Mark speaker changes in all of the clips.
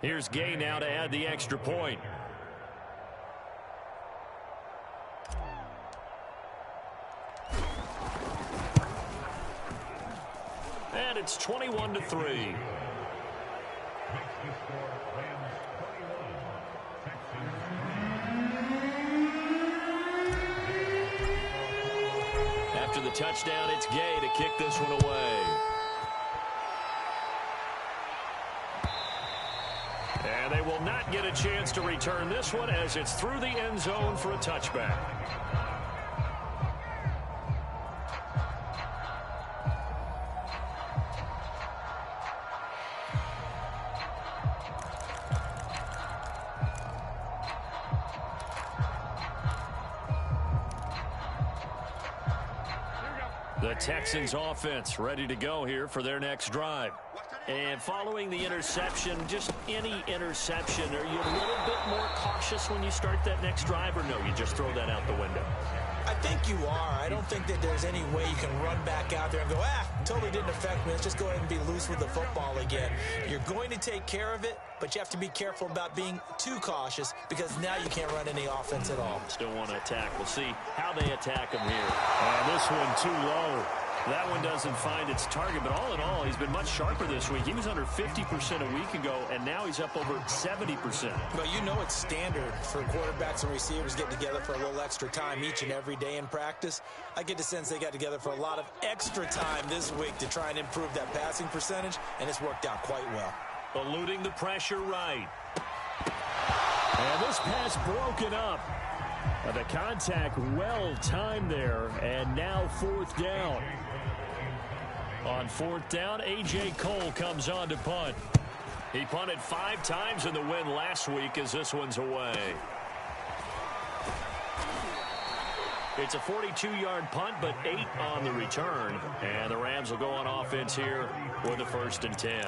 Speaker 1: Here's Gay now to add the extra point. And it's 21-3. After the touchdown, it's Gay to kick this one away. And they will not get a chance to return this one as it's through the end zone for a touchback. The Texans offense ready to go here for their next drive. And following the interception, just any interception, are you a little bit more cautious when you start that next drive, or no, you just throw that out the window?
Speaker 2: I think you are. I don't think that there's any way you can run back out there and go, totally didn't affect me. Let's just go ahead and be loose with the football again. You're going to take care of it, but you have to be careful about being too cautious because now you can't run any offense at all.
Speaker 1: Still want to attack. We'll see how they attack him here. And this one too low. That one doesn't find its target, but all in all, he's been much sharper this week. He was under 50% a week ago, and now he's up over 70%.
Speaker 2: But you know it's standard for quarterbacks and receivers getting together for a little extra time each and every day in practice. I get the sense they got together for a lot of extra time this week to try and improve that passing percentage, and it's worked out quite well.
Speaker 1: Eluding the pressure right. And this pass broken up. The contact well timed there, and now fourth down. On fourth down, A.J. Cole comes on to punt. He punted 5 times in the win last week as this one's away. It's a 42-yard punt, but 8 on the return. And the Rams will go on offense here with a 1st and 10.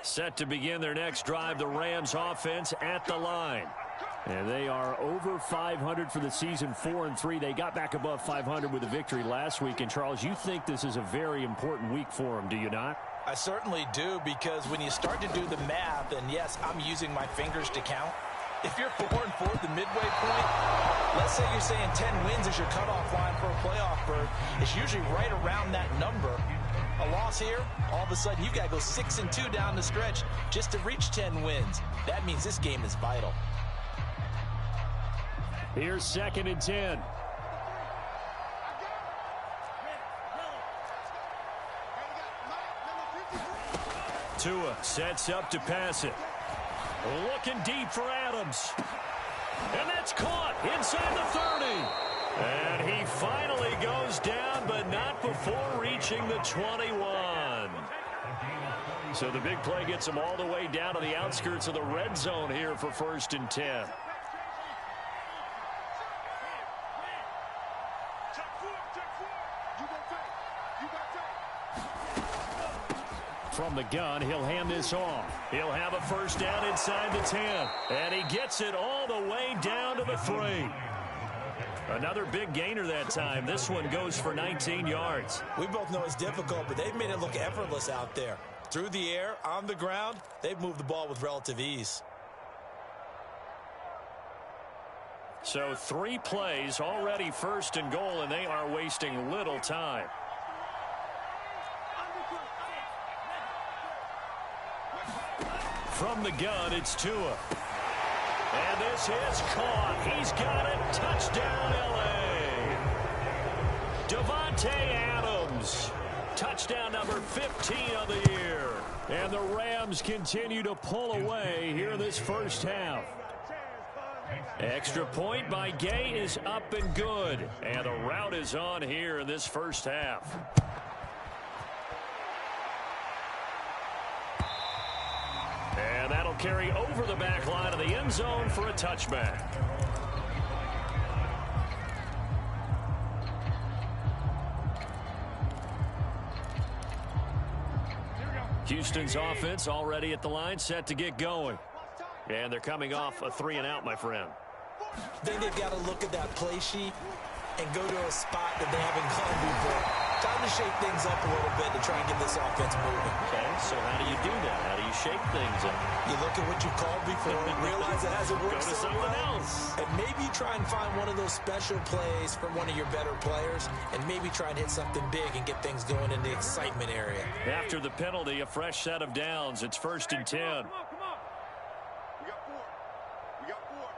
Speaker 1: Set to begin their next drive, the Rams offense at the line. And they are over 500 for the season, 4-3. They got back above 500 with a victory last week. And, Charles, you think this is a very important week for them, do you not?
Speaker 2: I certainly do, because when you start to do the math, and yes, I'm using my fingers to count. If you're 4-4 at the midway point, let's say you're saying 10 wins is your cutoff line for a playoff berth. It's usually right around that number. A loss here, all of a sudden you've got to go 6-2 down the stretch just to reach 10 wins. That means this game is vital.
Speaker 1: Here's 2nd and 10. Tua sets up to pass it. Looking deep for Adams. And that's caught inside the 30. And he finally goes down, but not before reaching the 21. So the big play gets him all the way down to the outskirts of the red zone here for 1st and 10. From the gun, he'll hand this off. He'll have a 1st down inside the 10. And he gets it all the way down to the 3. Another big gainer that time. This one goes for 19 yards.
Speaker 2: We both know it's difficult, but they've made it look effortless out there. Through the air, on the ground, they've moved the ball with relative ease.
Speaker 1: So 3 plays, already 1st and goal, and they are wasting little time. From the gun, it's Tua. And this is caught. He's got it. Touchdown, L.A. Davante Adams. Touchdown number 15 of the year. And the Rams continue to pull away here in this first half. Extra point by Gay is up and good. And the route is on here in this first half. And that'll carry over the back line of the end zone for a touchback. Houston's offense already at the line, set to get going. And they're coming off a 3-and-out, my friend.
Speaker 2: I think they've got to look at that play sheet and go to a spot that they haven't gone before. Time to shake things up a little bit to try and get this offense moving.
Speaker 1: Okay, so how do you do that? How do you shake things up?
Speaker 2: You look at what you called before and realize it hasn't worked.
Speaker 1: Go to something else.
Speaker 2: And maybe try and find one of those special plays from one of your better players, and maybe try and hit something big and get things going in the excitement area.
Speaker 1: After the penalty, a fresh set of downs. It's 1st and 10.
Speaker 3: Come on. We got four.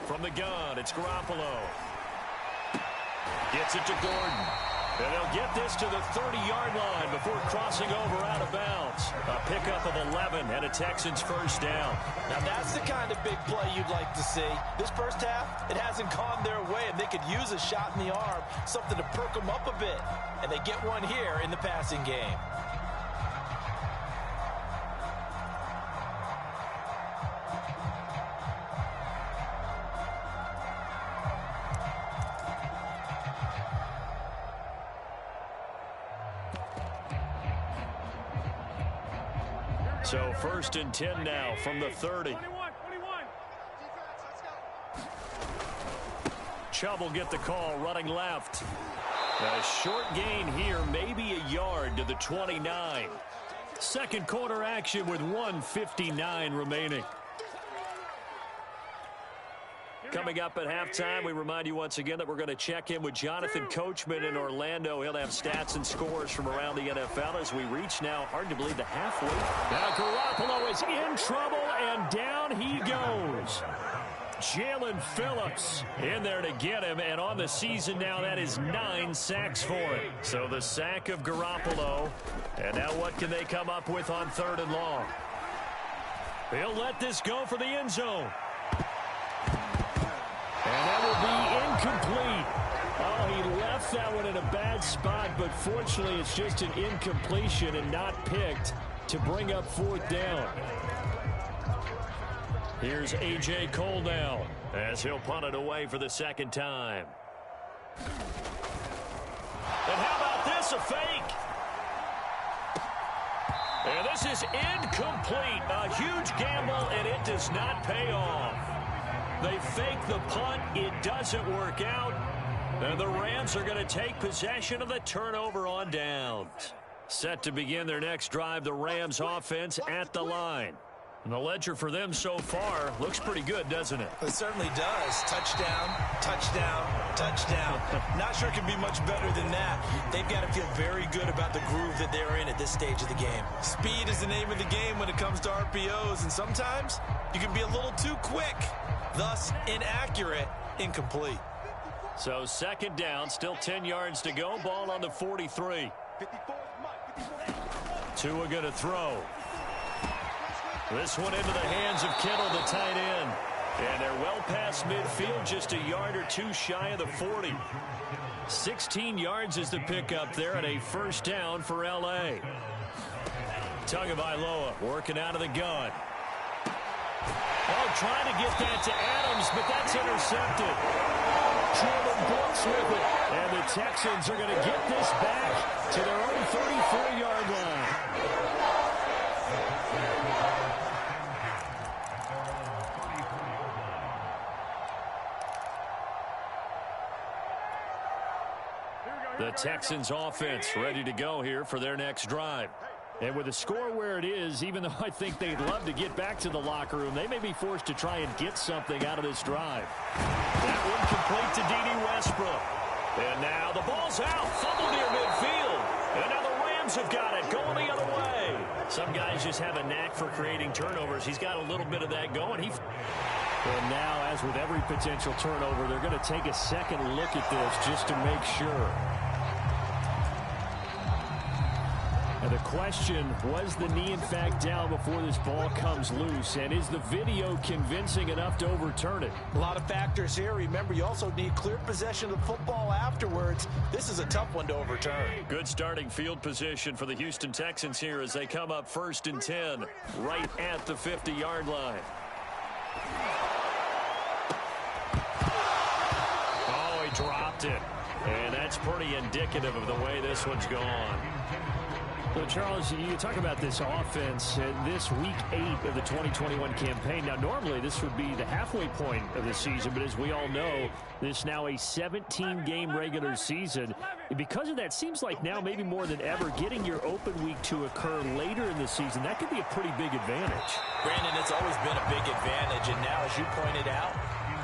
Speaker 1: From the gun, it's Garoppolo. Gets it to Gordon. And they'll get this to the 30-yard line before crossing over out of bounds. A pickup of 11 and a Texans first down.
Speaker 2: Now that's the kind of big play you'd like to see. This first half, it hasn't gone their way, and they could use a shot in the arm, something to perk them up a bit. And they get one here in the passing game.
Speaker 1: So 1st and 10 now from the 30.
Speaker 3: 21.
Speaker 1: Chubb will get the call running left. A short gain here, maybe a yard to the 29. Second quarter action with 1:59 remaining. Coming up at halftime, we remind you once again that we're going to check in with Jonathan Coachman in Orlando. He'll have stats and scores from around the NFL as we reach now, hard to believe, the halfway. Now Garoppolo is in trouble, and down he goes. Jalen Phillips in there to get him, and on the season now, that is 9 sacks for him. So the sack of Garoppolo, and now what can they come up with on 3rd and long? He'll let this go for the end zone. And that will be incomplete. Oh, he left that one in a bad spot, but fortunately it's just an incompletion and not picked to bring up 4th down. Here's A.J. Cole now as he'll punt it away for the 2nd time. And how about this, a fake? And this is incomplete. A huge gamble, and it does not pay off. They fake the punt. It doesn't work out. And the Rams are going to take possession of the turnover on downs. Set to begin their next drive, the Rams offense at the line. And the ledger for them so far looks pretty good, doesn't it?
Speaker 2: It certainly does. Touchdown, touchdown, touchdown. Not sure it can be much better than that. They've got to feel very good about the groove that they're in at this stage of the game. Speed is the name of the game when it comes to RPOs, and sometimes you can be a little too quick. Thus, inaccurate, incomplete.
Speaker 1: So 2nd down, still 10 yards to go. Ball on the 43. Tua going to throw. This one into the hands of Kittle, the tight end. And they're well past midfield, just a yard or two shy of the 40. 16 yards is the pickup there, and a first down for L.A. Tagovailoa working out of the gun. Oh, trying to get that to Adams, but that's intercepted. Jordan Brooks with it. And the Texans are going to get this back to their own 34-yard line. The Texans offense ready to go here for their next drive. And with the score where it is, even though I think they'd love to get back to the locker room, they may be forced to try and get something out of this drive. That one complete to D.D. Westbrook. And now the ball's out. Fumble near midfield. And now the Rams have got it. Going the other way. Some guys just have a knack for creating turnovers. He's got a little bit of that going. And now, as with every potential turnover, they're going to take a second look at this just to make sure. And the question, was the knee in fact down before this ball comes loose? And is the video convincing enough to overturn it?
Speaker 2: A lot of factors here. Remember, you also need clear possession of the football afterwards. This is a tough one to overturn.
Speaker 1: Good starting field position for the Houston Texans here as they come up 1st and 10, right at the 50-yard line. Oh, he dropped it. And that's pretty indicative of the way this one's gone.
Speaker 3: Well, Charles, you talk about this offense, this week 8 of the 2021 campaign. Now, normally this would be the halfway point of the season, but as we all know, this is now a 17-game regular season. And because of that, seems like now maybe more than ever, getting your open week to occur later in the season, that could be a pretty big advantage.
Speaker 2: Brandon, it's always been a big advantage, and now, as you pointed out,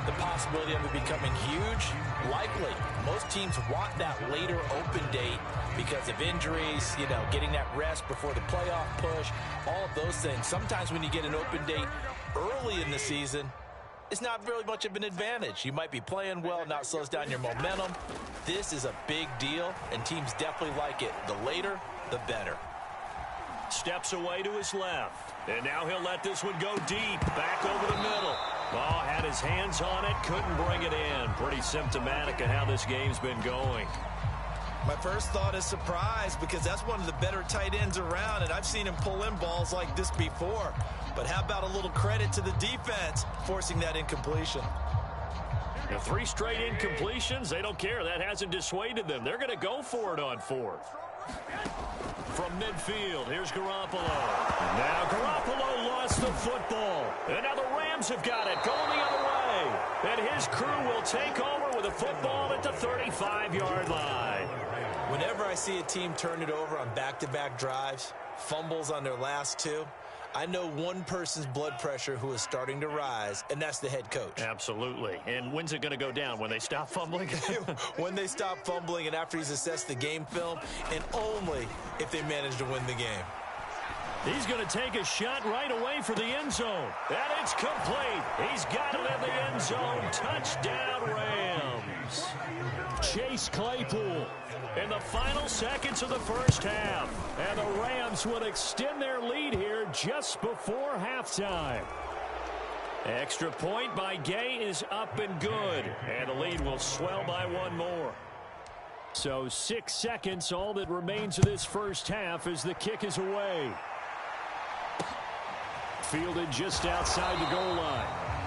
Speaker 2: the possibility of it becoming huge, likely. Most teams want that later open date because of injuries, getting that rest before the playoff push, all of those things. Sometimes when you get an open date early in the season, it's not really much of an advantage. You might be playing well, not slows down your momentum. This is a big deal, and teams definitely like it. The later, the better.
Speaker 1: Steps away to his left. And now he'll let this one go deep. Back over the middle. Oh, had his hands on it. Couldn't bring it in. Pretty symptomatic of how this game's been going.
Speaker 2: My first thought is surprise because that's one of the better tight ends around, and I've seen him pull in balls like this before. But how about a little credit to the defense forcing that incompletion?
Speaker 1: Now, 3 straight incompletions, they don't care. That hasn't dissuaded them. They're going to go for it on 4th. From midfield, here's Garoppolo. Now Garoppolo lost the football. And now the Rams have got it, going the other way. And his crew will take over with a football at the 35-yard line.
Speaker 2: Whenever I see a team turn it over on back-to-back drives, fumbles on their last 2, I know one person's blood pressure who is starting to rise, and that's the head coach.
Speaker 1: Absolutely. And when's it going to go down? When they stop fumbling?
Speaker 2: When they stop fumbling and after he's assessed the game film, and only if they manage to win the game.
Speaker 1: He's going to take a shot right away for the end zone. And it's complete. He's got it in the end zone. Touchdown, Rams. Chase Claypool in the final seconds of the first half. And the Rams would extend their lead here just before halftime. Extra point by Gay is up and good. And the lead will swell by 1 more. So 6 seconds, all that remains of this first half as the kick is away. Fielded just outside the goal line.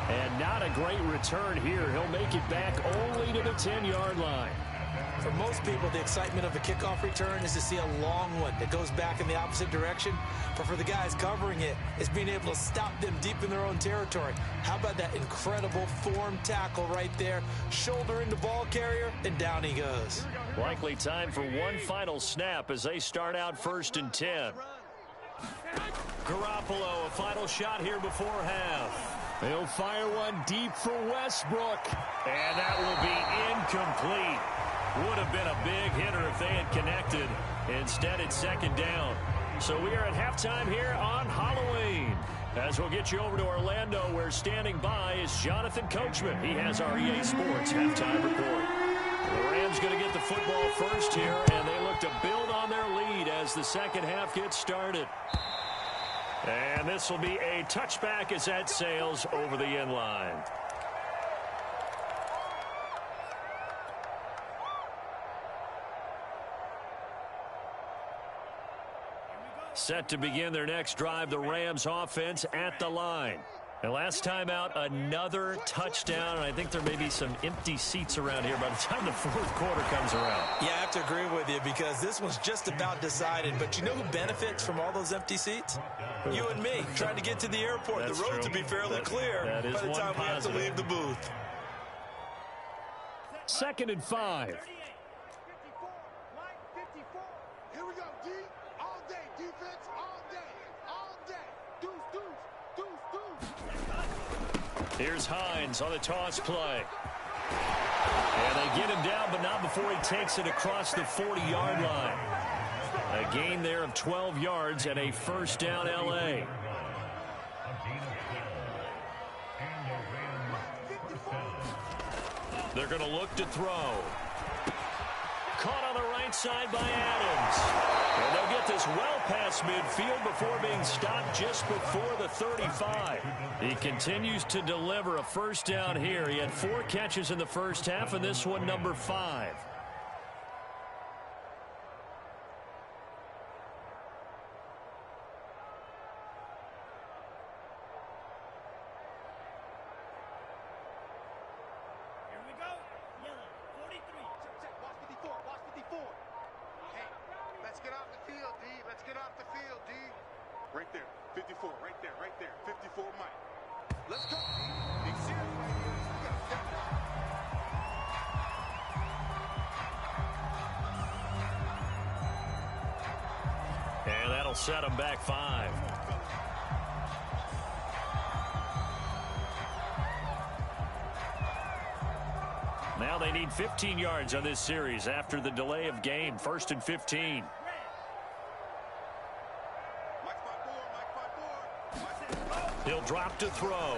Speaker 1: And not a great return here. He'll make it back only to the 10-yard line.
Speaker 2: For most people, the excitement of a kickoff return is to see a long one that goes back in the opposite direction. But for the guys covering it, it's being able to stop them deep in their own territory. How about that incredible form tackle right there? Shoulder in the ball carrier, and down he goes.
Speaker 1: Likely time for one final snap as they start out 1st and 10. Garoppolo, a final shot here before half. He'll fire one deep for Westbrook. And that will be incomplete. Would have been a big hitter if they had connected. Instead, it's 2nd down. So we are at halftime here on Halloween. As we'll get you over to Orlando, where standing by is Jonathan Coachman. He has our EA Sports halftime report. The Rams going to get the football first here, and they look to build on their lead as the second half gets started. And this will be a touchback as that sails over the end line. Set to begin their next drive, the Rams offense at the line. And last time out, another touchdown. And I think there may be some empty seats around here by the time the 4th quarter comes around.
Speaker 2: Yeah, I have to agree with you because this one's just about decided. But you know who benefits from all those empty seats? You and me, trying to get to the airport.
Speaker 1: That's
Speaker 2: the road
Speaker 1: true.
Speaker 2: to be fairly clear
Speaker 1: that is
Speaker 2: by the time we have to
Speaker 1: positive.
Speaker 2: leave the booth.
Speaker 3: 2nd and 5.
Speaker 4: Here we go, D. All day. Defense all day. All day. Deuce, deuce, deuce, deuce.
Speaker 1: Here's Hines on the toss play. And they get him down, but not before he takes it across the 40-yard line. A gain there of 12 yards and a 1st down L.A. They're going to look to throw. Caught on the right side by Adams. And they'll get this well past midfield before being stopped just before the 35. He continues to deliver a 1st down here. He had 4 catches in the first half, and this one number 5.
Speaker 4: it off the field, D. Right there. 54. Right there. Right there. 54, Mike. Let's go, D. Big serious right here. You got to step it up.
Speaker 1: And that'll set them back 5. Now they need 15 yards on this series after the delay of game. 1st and 15. He'll drop to throw.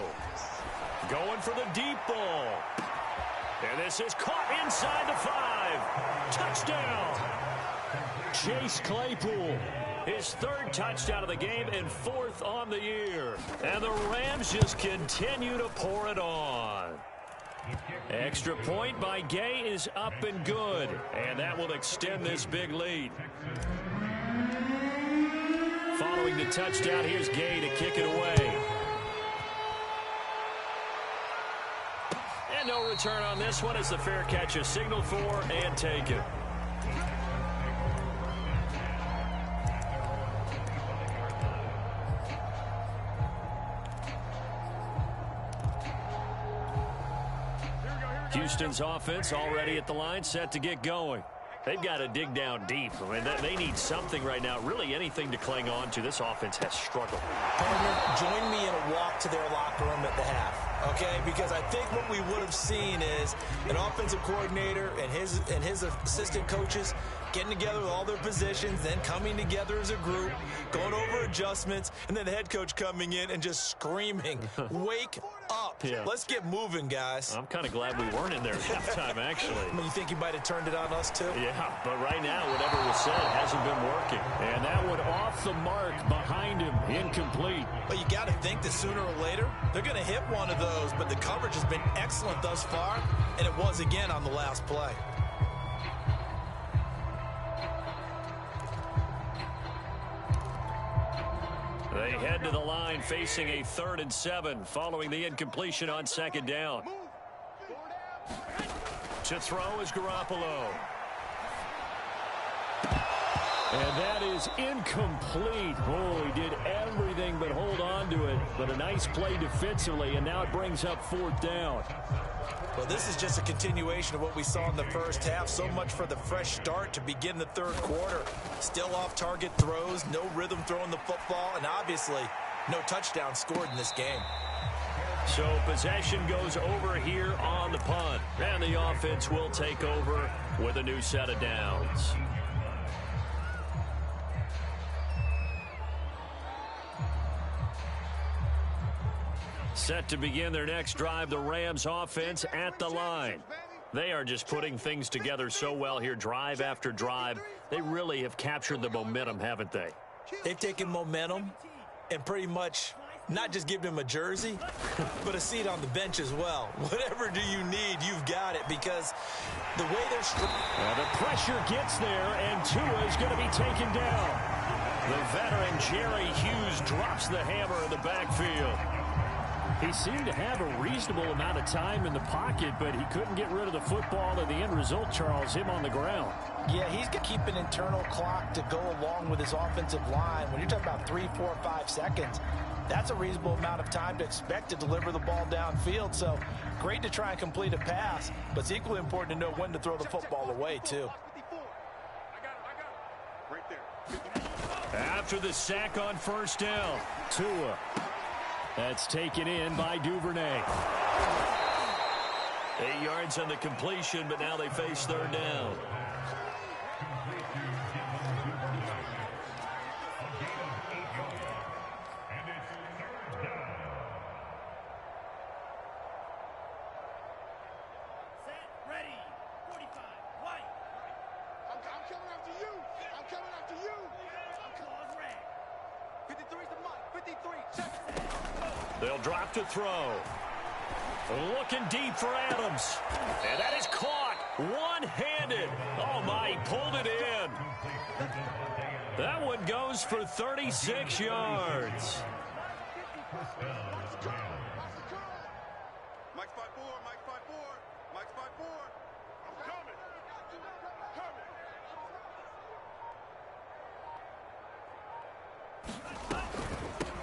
Speaker 1: Going for the deep ball. And this is caught inside the 5. Touchdown. Chase Claypool. His 3rd touchdown of the game and 4th on the year. And the Rams just continue to pour it on. Extra point by Gay is up and good. And that will extend this big lead. Following the touchdown, here's Gay to kick it away. And no return on this one as the fair catch is signaled for and taken. Houston's offense already at the line, set to get going. They've got to dig down deep. I mean, they need something right now, really anything to cling on to. This offense has struggled.
Speaker 2: Partner, join me in a walk to their locker room at the half, okay? Because I think what we would have seen is an offensive coordinator and his assistant coaches getting together with all their positions, then coming together as a group, going over adjustments, and then the head coach coming in and just screaming, wake up. Yeah. Let's get moving, guys.
Speaker 1: I'm kind of glad we weren't in there at halftime, actually.
Speaker 2: I mean, you think he might have turned it on us, too?
Speaker 1: Yeah, but right now, whatever was said hasn't been working.
Speaker 3: And that one off the mark behind him, incomplete.
Speaker 2: But you got to think that sooner or later, they're going to hit one of those, but the coverage has been excellent thus far, and it was again on the last play.
Speaker 1: They head to the line facing a 3rd and 7 following the incompletion on 2nd down. To throw is Garoppolo.
Speaker 3: And that is incomplete. Oh, he did everything but hold on to it. But a nice play defensively, and now it brings up 4th down.
Speaker 2: Well, this is just a continuation of what we saw in the first half. So much for the fresh start to begin the 3rd quarter. Still off-target throws, no rhythm throwing the football, and obviously no touchdown scored in this game.
Speaker 1: So possession goes over here on the punt. And the offense will take over with a new set of downs. Set to begin their next drive, the Rams offense at the line. They are just putting things together so well here, drive after drive. They really have captured the momentum, haven't they?
Speaker 2: They've taken momentum and pretty much not just given him a jersey, but a seat on the bench as well. Whatever do you need, you've got it, because the way they're...
Speaker 3: the pressure gets there, and Tua is going to be taken down.
Speaker 1: The veteran Jerry Hughes drops the hammer in the backfield.
Speaker 3: He seemed to have a reasonable amount of time in the pocket, but he couldn't get rid of the football, and the end result, Charles, him on the ground.
Speaker 2: Yeah, he's going to keep an internal clock to go along with his offensive line. When you're talking about 3, 4, 5 seconds, that's a reasonable amount of time to expect to deliver the ball downfield. So great to try and complete a pass, but it's equally important to know when to throw the football away, too.
Speaker 1: After the sack on 1st down,
Speaker 3: Tua. That's taken in by Duvernay.
Speaker 1: 8 yards on the completion, but now they face 3rd down. They'll drop to throw. Looking deep for Adams. And that is caught one-handed. Oh, my, he pulled it in. That one goes for 36 yards.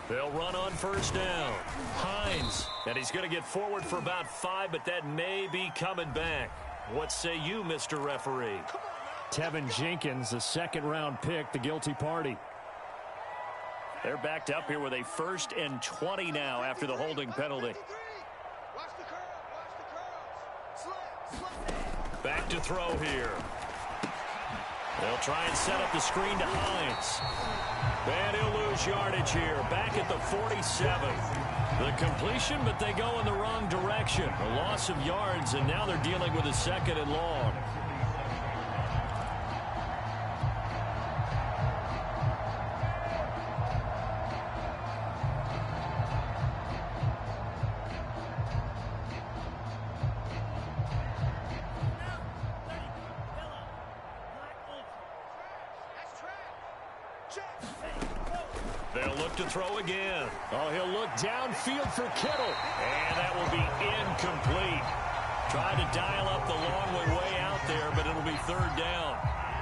Speaker 3: They'll run on first down. Hines, and he's going to get forward for about 5, but that may be coming back. What say you, Mr. Referee? Tevin Jenkins, the second-round pick, the guilty party. They're backed up here with a 1st and 20 now after the holding penalty. Back to throw here. They'll try and set up the screen to Hines. And he'll lose yardage here. Back at the 47. The completion, but they go in the wrong direction. A loss of yards, and now they're dealing with a 2nd and long. They'll look to throw again. Oh, he'll look downfield for Kittle. And that will be incomplete. Tried to dial up the long way out there, but it'll be 3rd down.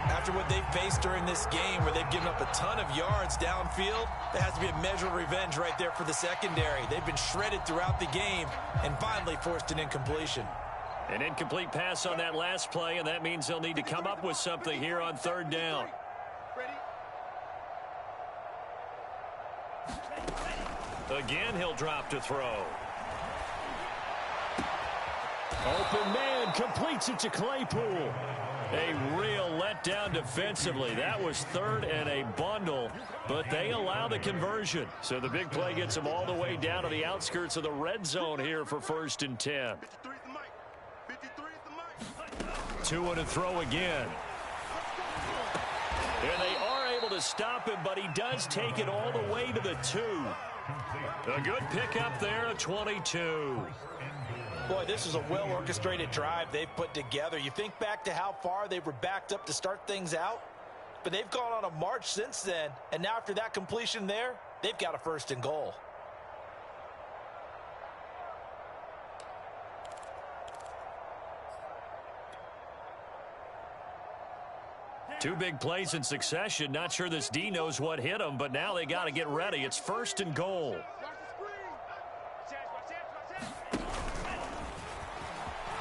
Speaker 2: After what they've faced during this game where they've given up a ton of yards downfield, there has to be a measure of revenge right there for the secondary. They've been shredded throughout the game and finally forced an incompletion.
Speaker 3: An incomplete pass on that last play, and that means they'll need to come up with something here on 3rd down. Again, he'll drop to throw. Open man, completes it to Claypool. A real letdown defensively. That was 3rd and a bundle, but they allow the conversion. So the big play gets them all the way down to the outskirts of the red zone here for 1st and 10. 2 to throw again. And they are able to stop him, but he does take it all the way to the 2. A good pickup there at 22.
Speaker 2: Boy, this is a well-orchestrated drive they've put together. You think back to how far they were backed up to start things out, but they've gone on a march since then, and now after that completion there, they've got a 1st and goal.
Speaker 3: Two big plays in succession. Not sure this D knows what hit him, but now they got to get ready. It's 1st and goal.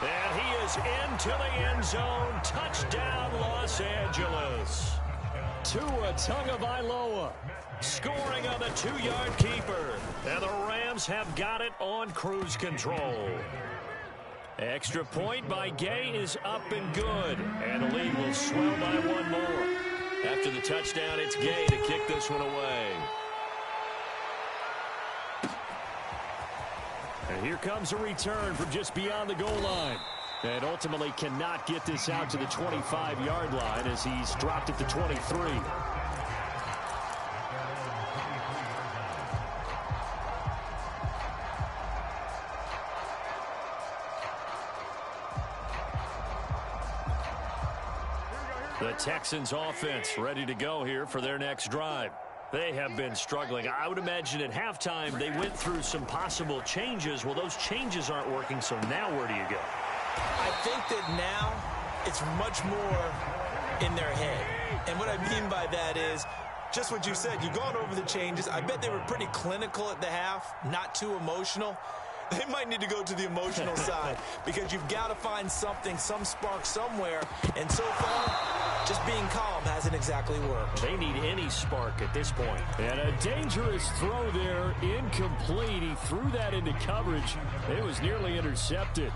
Speaker 3: And he is into the end zone. Touchdown, Los Angeles. Tua Tagovailoa scoring on the 2-yard keeper. And the Rams have got it on cruise control. Extra point by Gay is up and good. And the lead will swell by 1 more. After the touchdown, it's Gay to kick this one away. And here comes a return from just beyond the goal line. And ultimately cannot get this out to the 25-yard line as he's dropped at the 23. The Texans offense ready to go here for their next drive. They have been struggling. I would imagine at halftime they went through some possible changes. Well, those changes aren't working, so now where do you go?
Speaker 2: I think that now it's much more in their head. And what I mean by that is just what you said. You've gone over the changes. I bet they were pretty clinical at the half, not too emotional. They might need to go to the emotional side because you've got to find something, some spark somewhere. And so far, just being calm hasn't exactly worked.
Speaker 3: They need any spark at this point. And a dangerous throw there, incomplete. He threw that into coverage. It was nearly intercepted.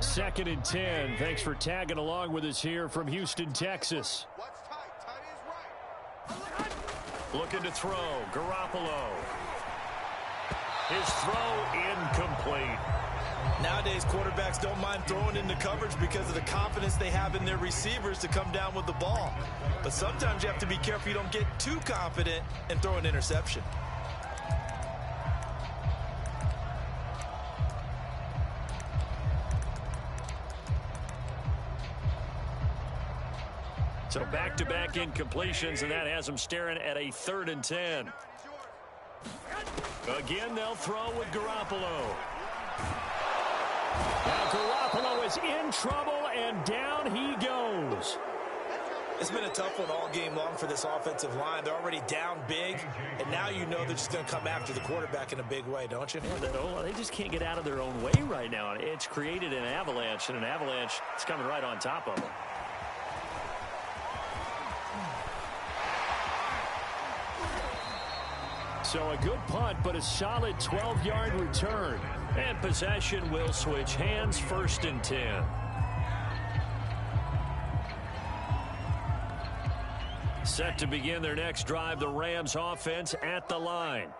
Speaker 3: Second and 10. Thanks for tagging along with us here from Houston, Texas. Looking to throw. Garoppolo. His throw incomplete.
Speaker 2: Nowadays, quarterbacks don't mind throwing into coverage because of the confidence they have in their receivers to come down with the ball. But sometimes you have to be careful you don't get too confident and throw an interception.
Speaker 3: So back-to-back incompletions, and that has them staring at a 3rd and 10. Again, they'll throw with Garoppolo. Now Garoppolo is in trouble, and down he goes.
Speaker 2: It's been a tough one all game long for this offensive line. They're already down big, and now you know they're just going to come after the quarterback in a big way, don't you?
Speaker 3: Yeah, they just can't get out of their own way right now. It's created an avalanche, and an avalanche is coming right on top of them. So a good punt, but a solid 12-yard return. And possession will switch hands, 1st and 10. Set to begin their next drive, the Rams offense at the line.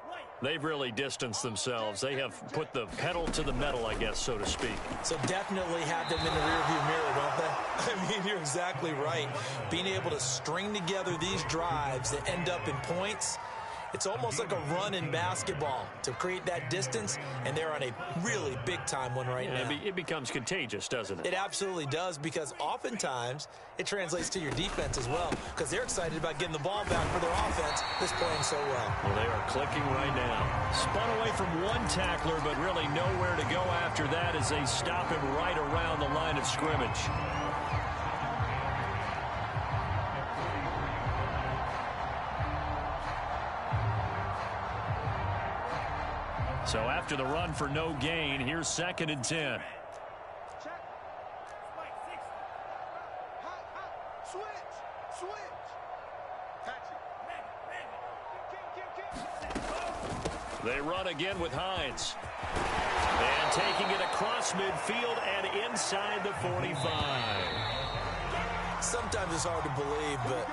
Speaker 3: They've really distanced themselves. They have put the pedal to the metal, I guess, so to speak.
Speaker 2: So definitely have them in the rearview mirror, don't they? I mean, you're exactly right. Being able to string together these drives that end up in points, it's almost like a run in basketball to create that distance, and they're on a really big-time one right now.
Speaker 3: It becomes contagious, doesn't it?
Speaker 2: It absolutely does, because oftentimes it translates to your defense as well, because they're excited about getting the ball back for their offense that's playing so well.
Speaker 3: Well, they are clicking right now. Spun away from one tackler, but really nowhere to go after that as they stop him right around the line of scrimmage. So after the run for no gain, here's 2nd and 10. They run again with Hines. And taking it across midfield and inside the 45.
Speaker 2: Sometimes it's hard to believe, but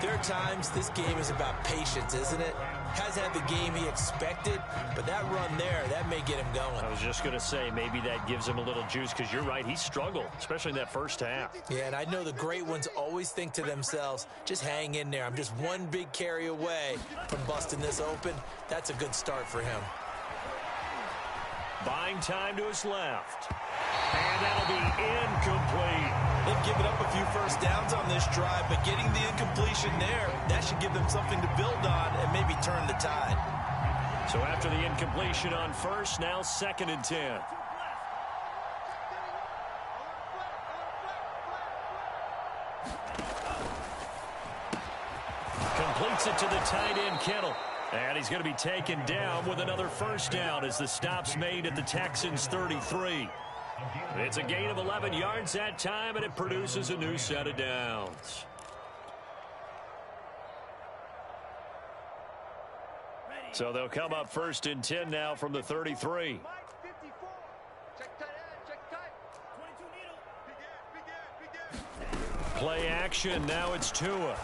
Speaker 2: there are times this game is about patience, isn't it? Hasn't had the game he expected, but that run there, that may get him going.
Speaker 3: I was just going to say, maybe that gives him a little juice, because you're right, he struggled, especially in that first half.
Speaker 2: Yeah, and I know the great ones always think to themselves, just hang in there. I'm just one big carry away from busting this open. That's a good start for him.
Speaker 3: Buying time to his left. And that'll be incomplete.
Speaker 2: They've given up a few first downs on this drive, but getting the incompletion there, that should give them something to build on and maybe turn the tide.
Speaker 3: So after the incompletion on first, now 2nd and 10. Completes it to the tight end, Kittle. And he's going to be taken down with another first down as the stop's made at the Texans' 33. It's a gain of 11 yards that time, and it produces a new set of downs. So they'll come up 1st and 10 now from the 33. Play action. Now it's Tua.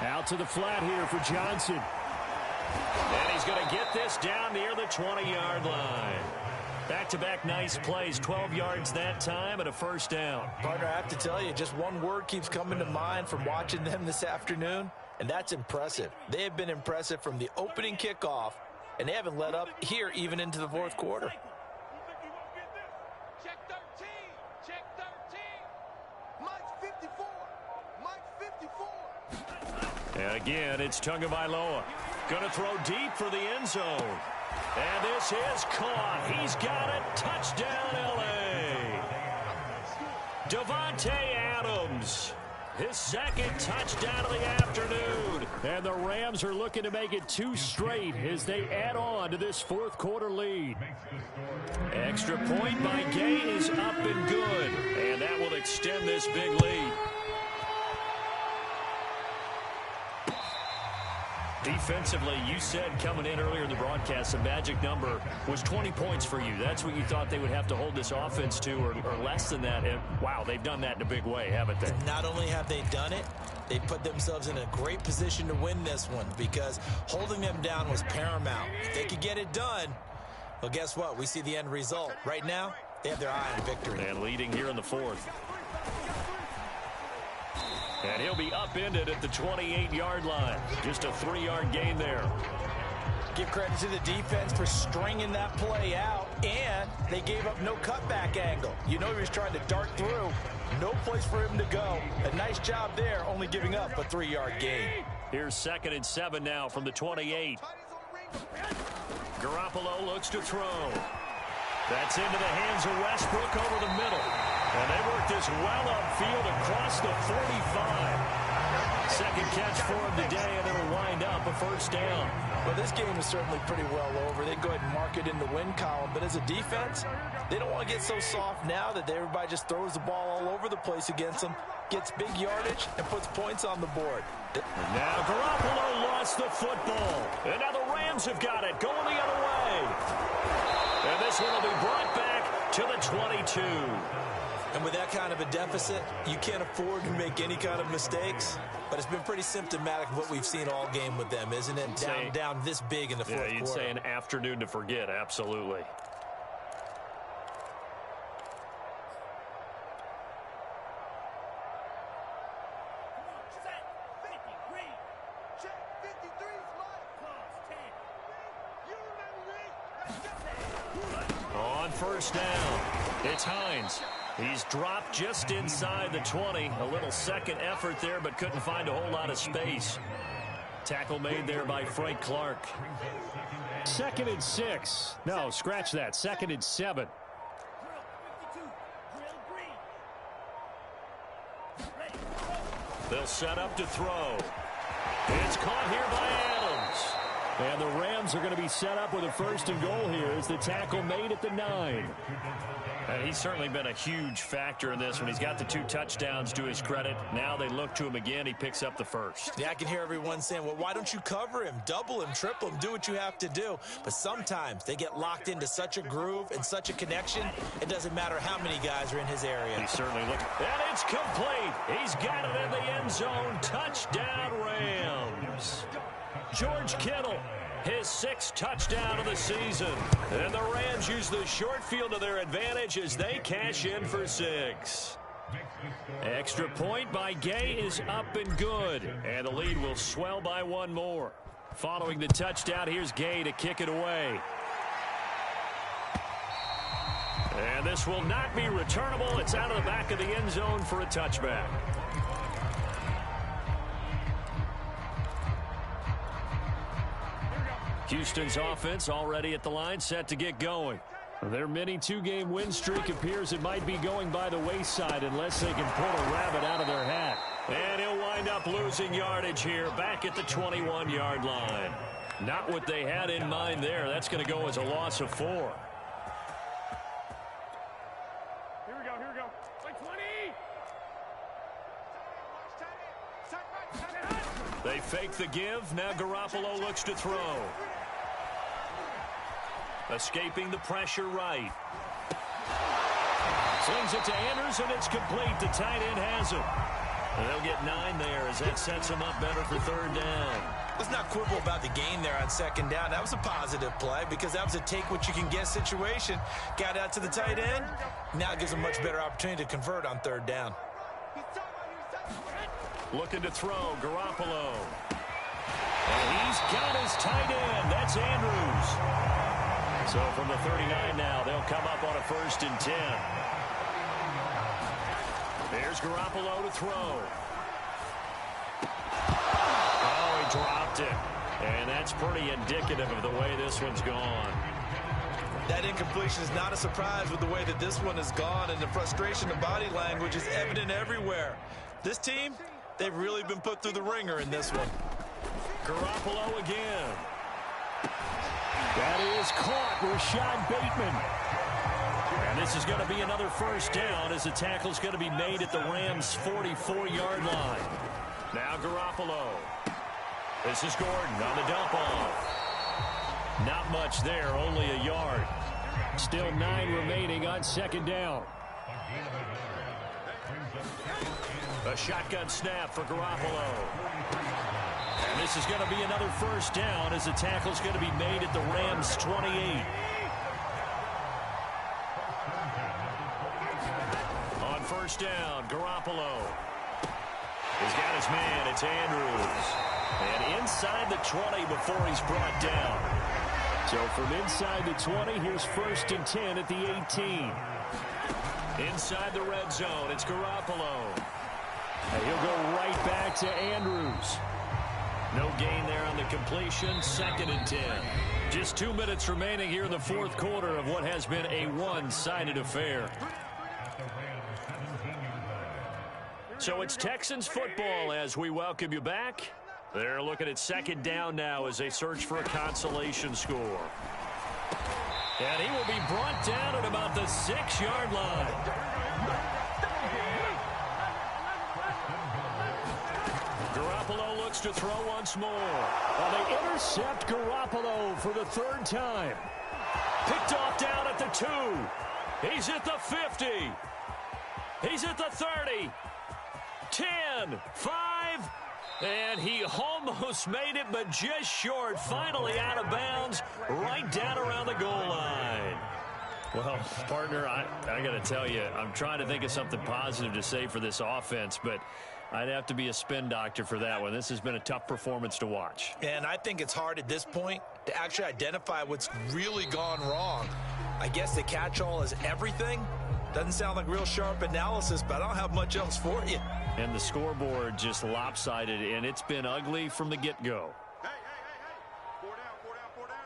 Speaker 3: Out to the flat here for Johnson. And he's going to get this down near the 20-yard line. Back-to-back nice plays, 12 yards that time and a first down.
Speaker 2: Partner, I have to tell you, just one word keeps coming to mind from watching them this afternoon, and that's impressive. They have been impressive from the opening kickoff, and they haven't let up here even into the fourth quarter.
Speaker 4: Check 13. Check 13. Mike 54. Mike 54.
Speaker 3: And again, it's Tagovailoa. Going to throw deep for the end zone. And this is caught. He's got it. Touchdown, L.A. Davante Adams. His 2nd touchdown of the afternoon. And the Rams are looking to make it 2 straight as they add on to this fourth quarter lead. Extra point by Gay is up and good. And that will extend this big lead. Defensively, you said coming in earlier in the broadcast, the magic number was 20 points for you. That's what you thought they would have to hold this offense to, or less than that. And, wow, they've done that in a big way, haven't they?
Speaker 2: And not only have they done it, they put themselves in a great position to win this one, because holding them down was paramount. If they could get it done, well, guess what? We see the end result. Right now, they have their eye on victory.
Speaker 3: And leading here in the fourth. And he'll be upended at the 28-yard line. Just a 3-yard gain there.
Speaker 2: Give credit to the defense for stringing that play out, and they gave up no cutback angle. You know he was trying to dart through. No place for him to go. A nice job there, only giving up a 3-yard gain.
Speaker 3: Here's 2nd and 7 now from the 28. Garoppolo looks to throw. That's into the hands of Westbrook over the middle. And they work this well upfield across the 45. Second catch for him today, and it'll wind up a first down.
Speaker 2: Well, this game is certainly pretty well over. They go ahead and mark it in the win column. But as a defense, they don't want to get so soft now that everybody just throws the ball all over the place against them, gets big yardage, and puts points on the board.
Speaker 3: Now Garoppolo lost the football. And now the Rams have got it, going the other way. And this one will be brought back to the 22.
Speaker 2: And with that kind of a deficit, you can't afford to make any kind of mistakes. But it's been pretty symptomatic of what we've seen all game with them, isn't it? Down this big in the fourth quarter.
Speaker 3: You'd say an afternoon to forget, absolutely. On first down, it's Hines. He's dropped just inside the 20. A little second effort there, but couldn't find a whole lot of space. Tackle made there by Frank Clark. 2nd and 6. No, scratch that. 2nd and 7. They'll set up to throw. It's caught here by Adams. And the Rams are going to be set up with a 1st and goal here as the tackle made at the 9. And he's certainly been a huge factor in this when he's got the 2 touchdowns to his credit. Now they look to him again. He picks up the 1st.
Speaker 2: Yeah, I can hear everyone saying, well, why don't you cover him, double him, triple him, do what you have to do. But sometimes they get locked into such a groove and such a connection, it doesn't matter how many guys are in his area.
Speaker 3: He certainly looks. And it's complete. He's got it in the end zone. Touchdown, Rams. George Kittle, his 6th touchdown of the season. And the Rams use the short field to their advantage as they cash in for 6. Extra point by Gay is up and good. And the lead will swell by 1 more. Following the touchdown, here's Gay to kick it away. And this will not be returnable. It's out of the back of the end zone for a touchback. Houston's offense already at the line, set to get going. Their mini 2-game win streak appears it might be going by the wayside unless they can pull a rabbit out of their hat. And he'll wind up losing yardage here back at the 21-yard line. Not what they had in mind there. That's going to go as a loss of 4.
Speaker 4: Here we go, here we go. Like 20.
Speaker 3: They fake the give. Now Garoppolo looks to throw. Escaping the pressure right. Slings it to Andrews, and it's complete. The tight end has him. And they'll get 9 there as that sets him up better for 3rd down.
Speaker 2: Let's not quibble about the gain there on 2nd down. That was a positive play because that was a take-what-you-can-get situation. Got out to the tight end. Now it gives a much better opportunity to convert on 3rd down.
Speaker 3: Looking to throw, Garoppolo. And he's got his tight end. That's Andrews. So from the 39 now, they'll come up on a 1st and 10. There's Garoppolo to throw. Oh, he dropped it. And that's pretty indicative of the way this one's gone.
Speaker 2: That incompletion is not a surprise with the way that this one has gone, and the frustration of body language is evident everywhere. This team, they've really been put through the ringer in this one.
Speaker 3: Garoppolo again. That is caught, Rashad Bateman. And this is going to be another 1st down as the tackle's going to be made at the Rams' 44-yard line. Now Garoppolo. This is Gordon on the dump off. Not much there, only a yard. Still 9 remaining on 2nd down. A shotgun snap for Garoppolo. And this is going to be another 1st down as the tackle's going to be made at the Rams' 28. On 1st down, Garoppolo. He's got his man. It's Andrews. And inside the 20 before he's brought down. So from inside the 20, here's 1st and 10 at the 18. Inside the red zone, it's Garoppolo. And he'll go right back to Andrews. No gain there on the completion. 2nd and 10. Just 2 minutes remaining here in the fourth quarter of what has been a one-sided affair. So it's Texans football as we welcome you back. They're looking at second down now as they search for a consolation score. And he will be brought down at about the 6-yard line. Garoppolo looks to throw once more. Well, they intercept Garoppolo for the third time. Picked off down at the 2. He's at the 50. He's at the 30. 10, 5, and he almost made it, but just short. Finally out of bounds, right down around the goal line. Well, partner, I got to tell you, I'm trying to think of something positive to say for this offense, but I'd have to be a spin doctor for that one. This has been a tough performance to watch.
Speaker 2: And I think it's hard at this point to actually identify what's really gone wrong. I guess the catch-all is everything. Doesn't sound like real sharp analysis, but I don't have much else for you.
Speaker 3: And the scoreboard just lopsided, and it's been ugly from the get-go.
Speaker 4: Hey. 4 down.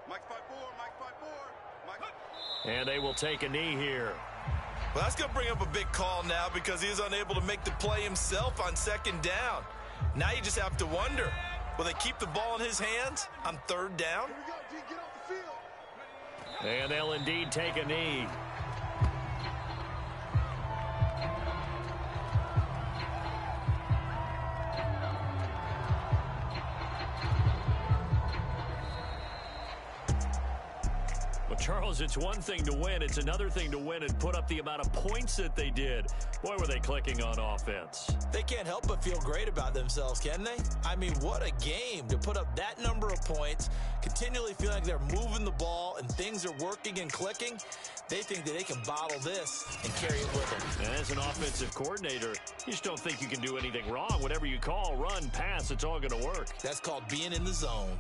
Speaker 4: Mike's 5-4, Mike.
Speaker 3: And they will take a knee here.
Speaker 2: Well, that's going to bring up a big call now because he is unable to make the play himself on second down. Now you just have to wonder, will they keep the ball in his hands on third down?
Speaker 4: Here we go, G, get off the field.
Speaker 3: And they'll indeed take a knee. Charles, it's one thing to win. It's another thing to win and put up the amount of points that they did. Boy, were they clicking on offense.
Speaker 2: They can't help but feel great about themselves, can they? I mean, what a game to put up that number of points, continually feel like they're moving the ball and things are working and clicking. They think that they can bottle this and carry it with them.
Speaker 3: And as an offensive coordinator, you just don't think you can do anything wrong. Whatever you call, run, pass, it's all going to work.
Speaker 2: That's called being in the zone.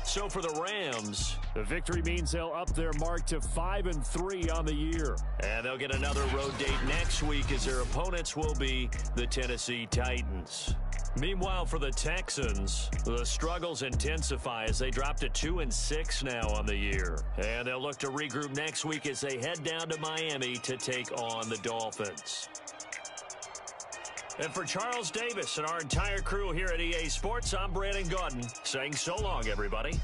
Speaker 3: So for the Rams, the victory means they'll up their mark to 5-3 on the year. And they'll get another road date next week as their opponents will be the Tennessee Titans. Meanwhile, for the Texans, the struggles intensify as they drop to 2-6 now on the year. And they'll look to regroup next week as they head down to Miami to take on the Dolphins. And for Charles Davis and our entire crew here at EA Sports, I'm Brandon Gaudin saying so long, everybody.